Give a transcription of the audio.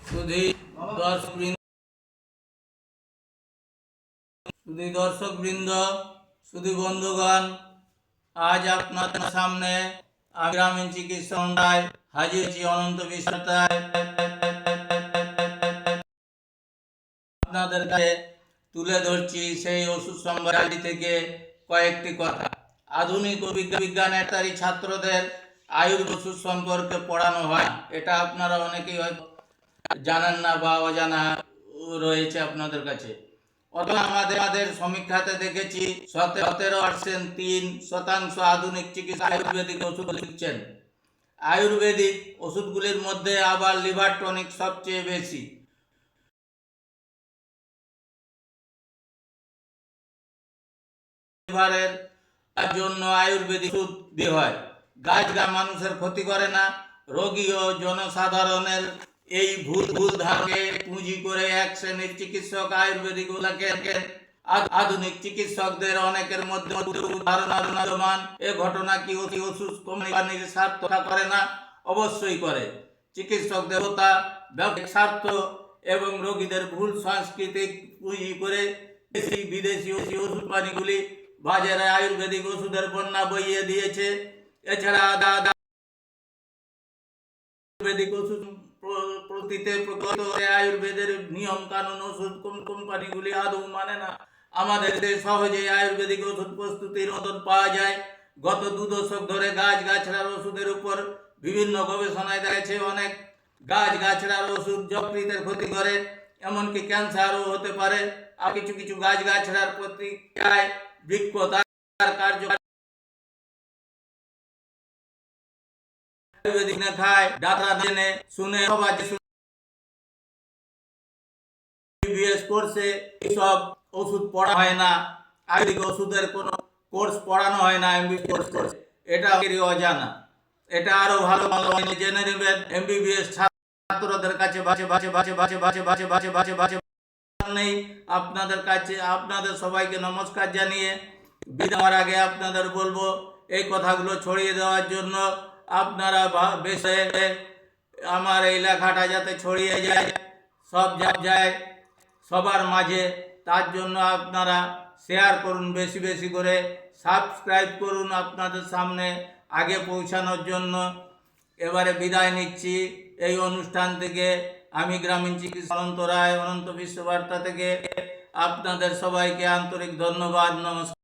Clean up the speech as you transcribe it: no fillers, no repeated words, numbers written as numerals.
শুধু দর্শক বৃন্দ, শুধু বন্ধুগণ, আজ আপনাদের সামনে আমি গ্রামীণ চিকিৎসায় হাজির হয়েছি অনন্ত বিশ্বায়। আপনাদের কাছে তুলে ধরছি সেই ওষুধ সম্ভার থেকে কয়েকটি কথা। আধুনিক ও বিজ্ঞানের তারই ছাত্রদের আয়ুর্বেদ ওষুধ সম্পর্কে পড়ানো হয়, এটা আপনারা অনেকেই হয়তো জানেন না বা অজানা রয়েছে আপনাদের কাছে। অথবা আমাদের সমীক্ষাতে দেখেছি 17.3% আধুনিক চিকিৎসা আয়ুর্বেদিক ওষুধ লিখছেন। আয়ুর্বেদিক ওষুধগুলির মধ্যে আবার লিভার টনিক সবচেয়ে বেশি। লিভারের জন্য আয়ুর্বেদিক ওষুধ দিয়ে হয়। গাছ মানুষের ক্ষতি করে না। রোগী ও জনসাধারণের এই ভুল ধারণাকে পুঁজি করে এক শ্রেণীর চিকিৎসক আয়ুর্বেদিক গুলাকে আধুনিক চিকিৎসকদের অনেকের মধ্যে ধারণা এ ঘটনা কি ওষুধ কোম্পানির স্বার্থ করে না? অবশ্যই করে। চিকিৎসক দেবতা, ব্যবসায়িক স্বার্থ এবং রোগীদের ভুল সাংস্কৃতিক পুঁজি করে দেশি বিদেশি ওষুধ পানিগুলি বাজারে আয়ুর্বেদিক ওষুধের বন্যা বইয়ে দিয়েছে। এছাড়া আয়ুর্বেদিক ওষুধ আয়ুর্বেদের নিয়ম কানুন ওষুধ কোম্পানিগুলি আদৌ মানে না। আমাদের দেশে সহজে আয়ুর্বেদিক ওষুধ প্রস্তুতির মতন পাওয়া যায়। গত 2 দশক ধরে গাছগাছড়ার ওষুধের উপর বিভিন্ন গবেষণায় দেখেছে অনেক গাছগাছড়ার ওষুধ যকৃতের ক্ষতি করে, এমনকি ক্যান্সারও হতে পারে। আর কিছু কিছু গাছগাছড়ার প্রতিক্রিয়ায় বৃক্ষ তার কার্য আয়ুর্বেদিক না খায়, ডাক্তার জেনে শুনে বিএস কোর্সে এইসব ওষুধ পড়া হয় না। আয়ুর্বেদিক ওষুধের কোনো কোর্স পড়ানো হয় না এমবিবিএস কোর্স। এটা অজানা। এটা আরো ভালো জেনে নেবেন। এমবিবিএস ছাত্রদের কাছে নেই। আপনাদের কাছে আপনাদের সবাইকে নমস্কার জানিয়ে বিদায়ের আগে আপনাদের বলবো এই কথাগুলো ছড়িয়ে দেওয়ার জন্য আপনারা বেশি আমার এই লেখাটা যাতে ছড়িয়ে যায়, সব যায় সবার মাঝে, তার জন্য আপনারা শেয়ার করুন বেশি বেশি করে, সাবস্ক্রাইব করুন আপনাদের সামনে আগে পৌঁছানোর জন্য। এবারে বিদায় নিচ্ছি এই অনুষ্ঠান থেকে। আমি গ্রামীণ চিকিৎসক অনন্ত রায়, অনন্ত বিশ্ববার্তা থেকে আপনাদের সবাইকে আন্তরিক ধন্যবাদ, নমস্কার।